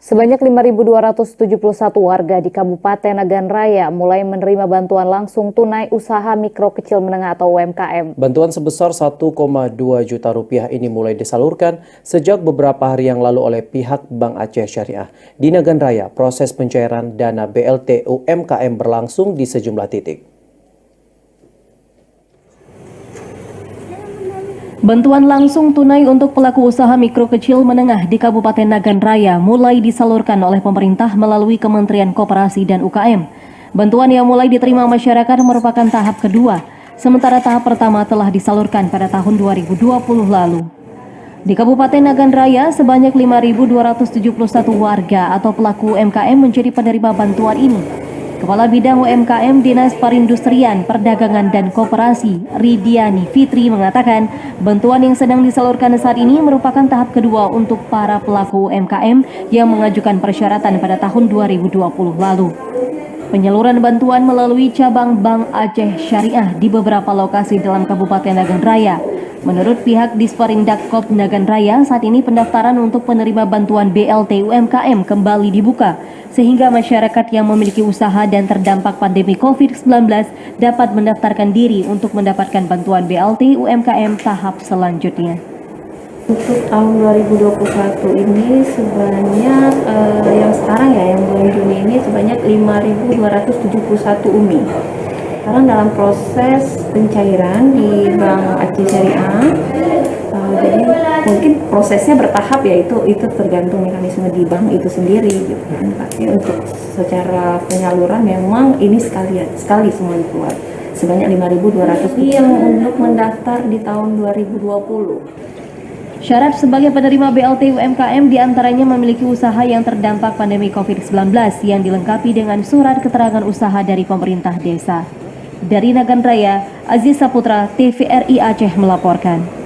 Sebanyak 5.271 warga di Kabupaten Nagan Raya mulai menerima bantuan langsung tunai usaha mikro kecil menengah atau UMKM. Bantuan sebesar 1,2 juta rupiah ini mulai disalurkan sejak beberapa hari yang lalu oleh pihak Bank Aceh Syariah. Di Nagan Raya, proses pencairan dana BLT UMKM berlangsung di sejumlah titik. Bantuan langsung tunai untuk pelaku usaha mikro kecil menengah di Kabupaten Nagan Raya mulai disalurkan oleh pemerintah melalui Kementerian Koperasi dan UKM. Bantuan yang mulai diterima masyarakat merupakan tahap kedua, sementara tahap pertama telah disalurkan pada tahun 2020 lalu. Di Kabupaten Nagan Raya, sebanyak 5.271 warga atau pelaku UMKM menjadi penerima bantuan ini. Kepala Bidang UMKM Dinas Perindustrian, Perdagangan dan Koperasi, Ridiani Fitri mengatakan bantuan yang sedang disalurkan saat ini merupakan tahap kedua untuk para pelaku UMKM yang mengajukan persyaratan pada tahun 2020 lalu. Penyaluran bantuan melalui cabang Bank Aceh Syariah di beberapa lokasi dalam Kabupaten Nagan Raya. Menurut pihak Disperindakop Nagan Raya, saat ini pendaftaran untuk penerima bantuan BLT UMKM kembali dibuka, sehingga masyarakat yang memiliki usaha dan terdampak pandemi COVID-19 dapat mendaftarkan diri untuk mendapatkan bantuan BLT UMKM tahap selanjutnya. Untuk tahun 2021 ini sebanyak yang sekarang yang bulan Juni ini sebanyak 5.271 UMI. Sekarang dalam proses pencairan di Bank Aceh Syariah, jadi mungkin prosesnya bertahap ya, itu tergantung mekanisme di bank itu sendiri gitu kan. Tapi untuk secara penyaluran memang ini sekali semua keluar sebanyak 5.200 yang untuk mendaftar di tahun 2020. Syarat sebagai penerima BLT UMKM diantaranya memiliki usaha yang terdampak pandemi COVID-19 yang dilengkapi dengan surat keterangan usaha dari pemerintah desa. Dari Nagan Raya, Aziz Saputra, TVRI Aceh melaporkan.